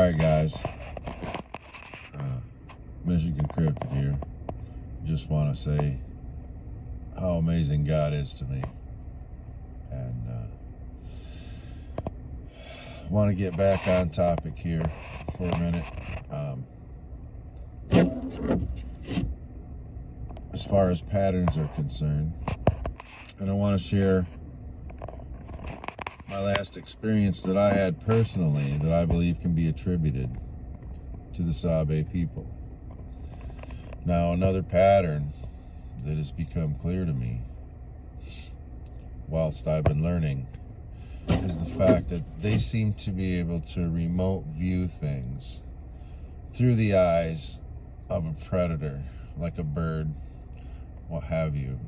Alright guys, Michigan Cryptid here. Just want to say how amazing God is to me. And want to get back on topic here for a minute. As far as patterns are concerned, and I want to share my last experience that I had personally that I believe can be attributed to the Sabe people. Now, another pattern that has become clear to me whilst I've been learning is the fact that they seem to be able to remote view things through the eyes of a predator, like a bird, what have you.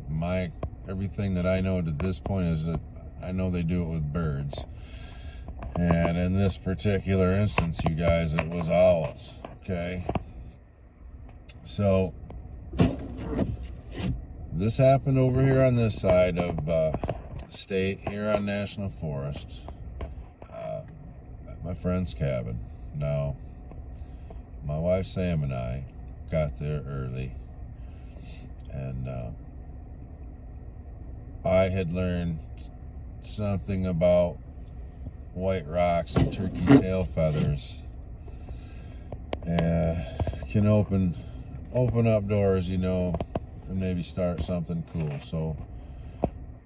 Everything that I know to this point is that I know they do it with birds. And in this particular instance, you guys, it was owls, okay? So, this happened over here on this side of the state, here on National Forest, at my friend's cabin. Now, my wife Sam and I got there early, and I had learned something about white rocks and turkey tail feathers can open up doors, you know, and maybe start something cool. So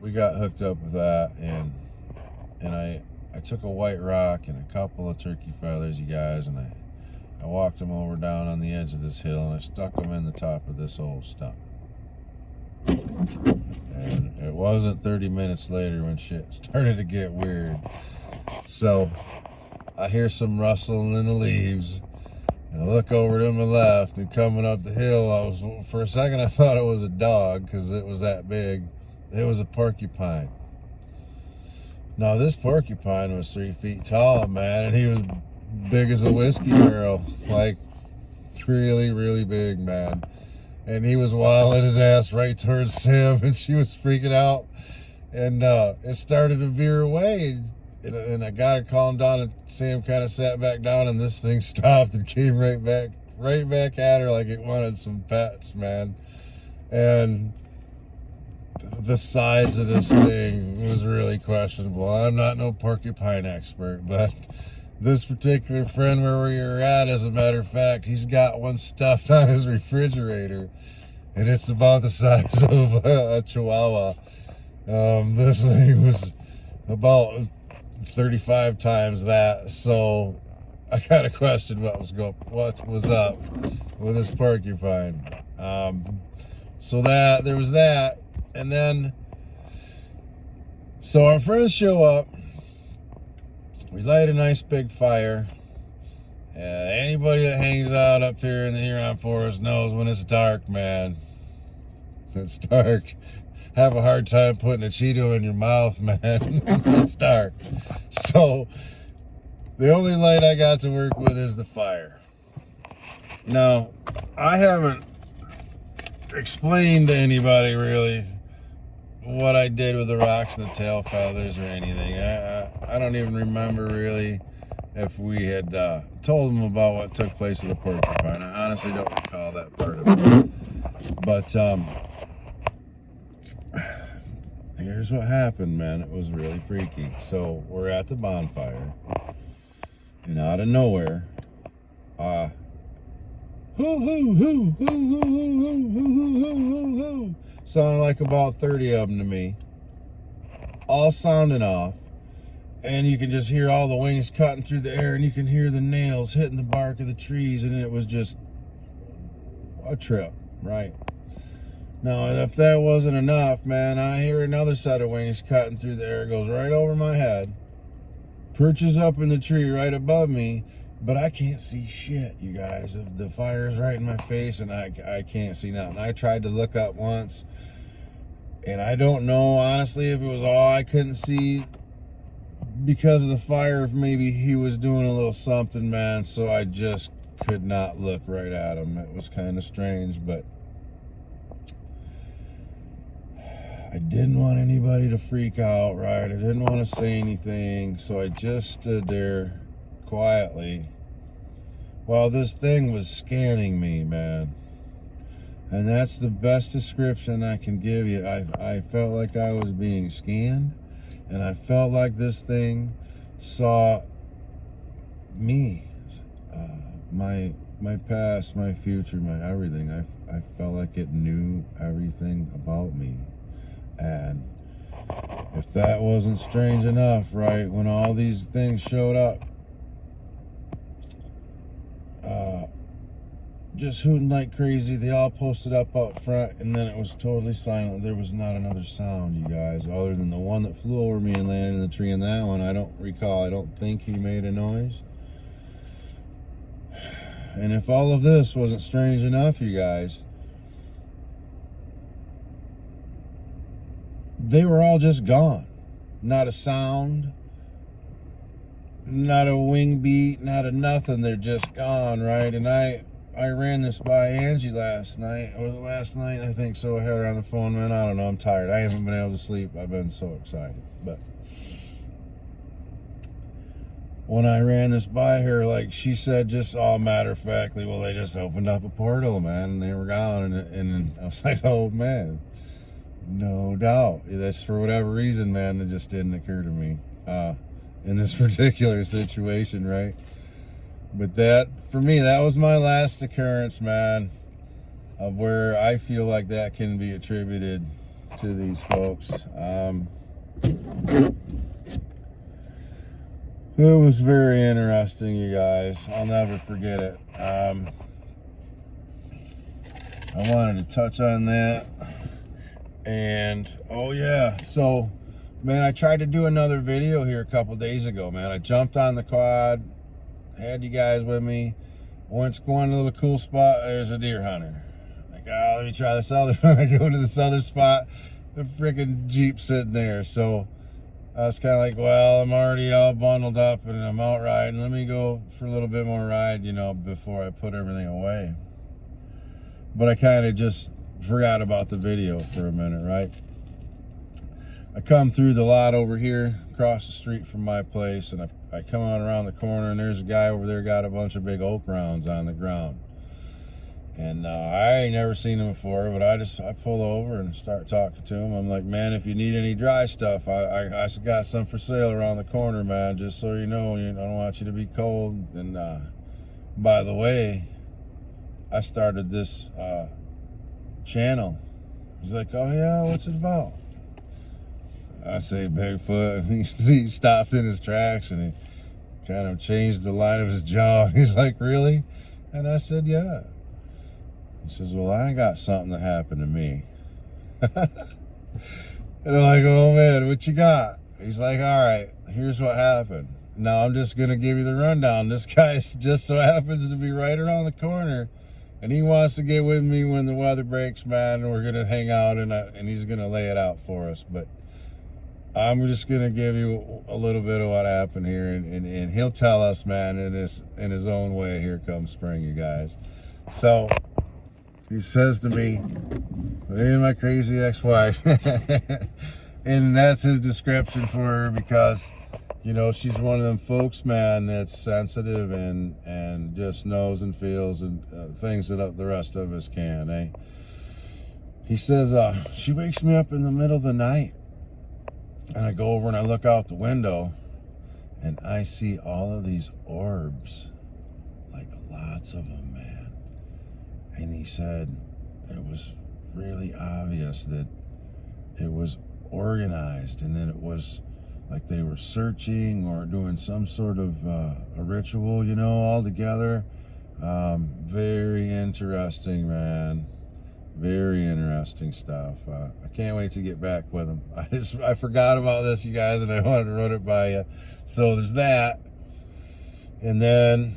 we got hooked up with that, and I took a white rock and a couple of turkey feathers, you guys, and I walked them over down on the edge of this hill, and I stuck them in the top of this old stump. And it wasn't 30 minutes later when shit started to get weird. So I hear some rustling in the leaves, and I look over to my left, and coming up the hill, for a second I thought it was a dog because it was that big. It was a porcupine. Now this porcupine was 3 feet tall, man, and he was big as a whiskey barrel, like really, really big, man. And he was waddling his ass right towards Sam, and she was freaking out. And it started to veer away, and I got her calmed down, and Sam kind of sat back down, and this thing stopped and came right back at her like it wanted some pets, man. And the size of this thing was really questionable. I'm not no porcupine expert, but this particular friend where we were at, as a matter of fact, he's got one stuffed on his refrigerator, and it's about the size of a chihuahua. This thing was about 35 times that, so I kind of questioned what was up with this porcupine. So there was that, and then so our friends show up. We light a nice big fire. Anybody that hangs out up here in the Huron Forest knows when it's dark, man. It's dark. Have a hard time putting a Cheeto in your mouth, man. It's dark. So, the only light I got to work with is the fire. Now, I haven't explained to anybody really what I did with the rocks and the tail feathers or anything. I don't even remember really if we had told them about what took place with the porcupine. I honestly don't recall that part of it. But here's what happened, man. It was really freaky. So we're at the bonfire, and out of nowhere, sounded like about 30 of them to me, all sounding off, and you can just hear all the wings cutting through the air, and you can hear the nails hitting the bark of the trees, and it was just a trip, right? Now, if that wasn't enough, man, I hear another set of wings cutting through the air. It goes right over my head, perches up in the tree right above me, but I can't see shit, you guys. The fire's right in my face, and I can't see nothing. I tried to look up once, and I don't know, honestly, if it was all I couldn't see because of the fire, if maybe he was doing a little something, man, so I just could not look right at him. It was kind of strange, but I didn't want anybody to freak out, right? I didn't want to say anything, so I just stood there quietly while this thing was scanning me, man. And that's the best description I can give you. I felt like I was being scanned, and I felt like this thing saw me, my past, my future, my everything. I felt like it knew everything about me. And if that wasn't strange enough, right, when all these things showed up, just hooting like crazy, they all posted up front, and then it was totally silent. There was not another sound, you guys, other than the one that flew over me and landed in the tree. And that one, I don't recall. I don't think he made a noise. And if all of this wasn't strange enough, you guys, they were all just gone. Not a sound, not a wing beat, not a nothing. They're just gone, right? And I ran this by Angie last night, or last night, I think so. I had her on the phone, man. I don't know, I'm tired. I haven't been able to sleep. I've been so excited. But when I ran this by her, like she said, just all matter-of-factly, well, they just opened up a portal, man, and they were gone. And I was like, oh, man, no doubt. That's for whatever reason, man, it just didn't occur to me in this particular situation, right? But that, for me, that was my last occurrence, man, of where I feel like that can be attributed to these folks. It was very interesting, you guys. I'll never forget it. I wanted to touch on that. And, oh yeah, so, man, I tried to do another video here a couple days ago, man. I jumped on the quad, had you guys with me, went going to a little cool spot. There's a deer hunter. Like, oh, let me try this other one. I go to this other spot, the freaking Jeep sitting there. So I was kind of like, well, I'm already all bundled up and I'm out riding. Let me go for a little bit more ride, you know, before I put everything away. But I kind of just forgot about the video for a minute, right? I come through the lot over here, across the street from my place, and I come on around the corner, and there's a guy over there got a bunch of big oak rounds on the ground. And I ain't never seen him before, but I pull over and start talking to him. I'm like, man, if you need any dry stuff, I got some for sale around the corner, man, just so you know, I don't want you to be cold. And by the way, I started this channel. He's like, oh yeah, what's it about? I say Bigfoot, and he stopped in his tracks and he kind of changed the line of his jaw. He's like, really? And I said, yeah. He says, well, I got something that happened to me. And I'm like, oh man, what you got? He's like, all right, here's what happened. Now I'm just gonna give you the rundown. This guy just so happens to be right around the corner, and he wants to get with me when the weather breaks, man, and we're gonna hang out, and he's gonna lay it out for us. But I'm just gonna give you a little bit of what happened here, and he'll tell us, man, in his own way. Here comes spring, you guys. So he says to me, me and my crazy ex-wife, and that's his description for her, because, you know, she's one of them folks, man, that's sensitive and just knows and feels and things that the rest of us can, eh? He says, she wakes me up in the middle of the night, and I go over and I look out the window, and I see all of these orbs, like lots of them, man. And he said it was really obvious that it was organized, and then it was like they were searching or doing some sort of a ritual, you know, all together. Very interesting, man. Very interesting stuff. I can't wait to get back with him. I forgot about this, you guys, and I wanted to run it by you. So there's that. And then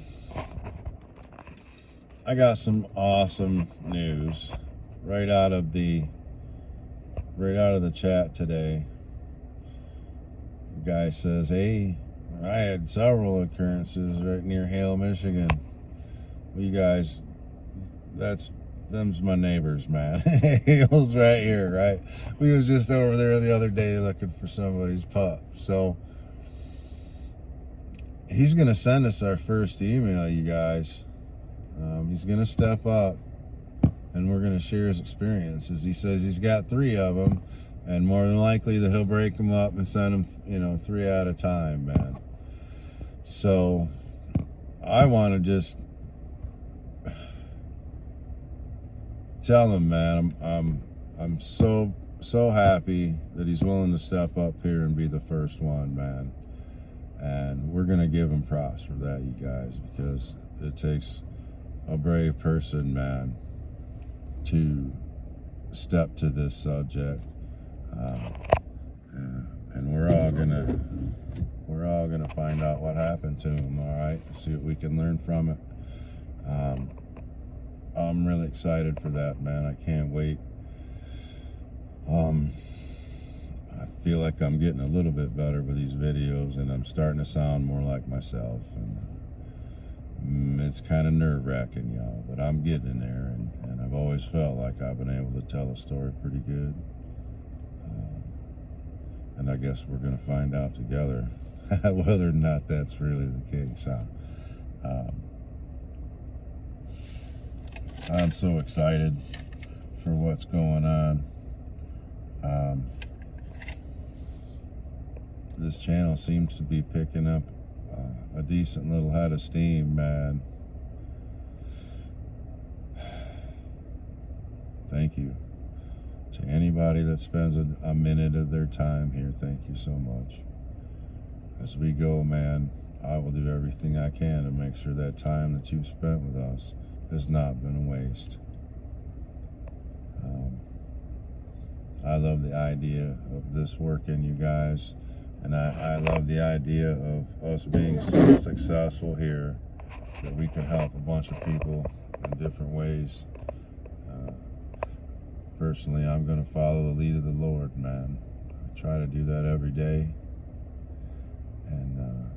I got some awesome news right out of the chat today. The guy says, hey, I had several occurrences right near Hale, Michigan. Well, you guys, them's my neighbors, man. Hale's right here, right? We was just over there the other day looking for somebody's pup. So he's gonna send us our first email, you guys. He's going to step up, and we're going to share his experiences. He says he's got 3 of them, and more than likely that he'll break them up and send them, 3 at a time, man. So I want to just tell him, man, I'm so happy that he's willing to step up here and be the first one, man. And we're gonna give him props for that, you guys, because it takes a brave person, man, to step to this subject. And we're all gonna find out what happened to him. All right, see what we can learn from it. I'm really excited for that, man. I can't wait. I feel like I'm getting a little bit better with these videos, and I'm starting to sound more like myself. And it's kind of nerve-wracking, y'all, but I'm getting in there, and I've always felt like I've been able to tell a story pretty good. And I guess we're going to find out together whether or not that's really the case. I'm so excited for what's going on. This channel seems to be picking up a decent little head of steam, man. Thank you to anybody that spends a minute of their time here. Thank you so much. As we go, man, I will do everything I can to make sure that time that you've spent with us has not been a waste. I love the idea of this working, you guys, and I love the idea of us being so successful here that we can help a bunch of people in different ways. Personally, I'm going to follow the lead of the Lord, man. I try to do that every day, and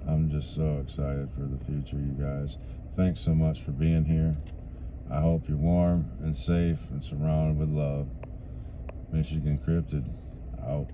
I'm just so excited for the future, you guys. Thanks so much for being here. I hope you're warm and safe and surrounded with love. Michigan Cryptid, out.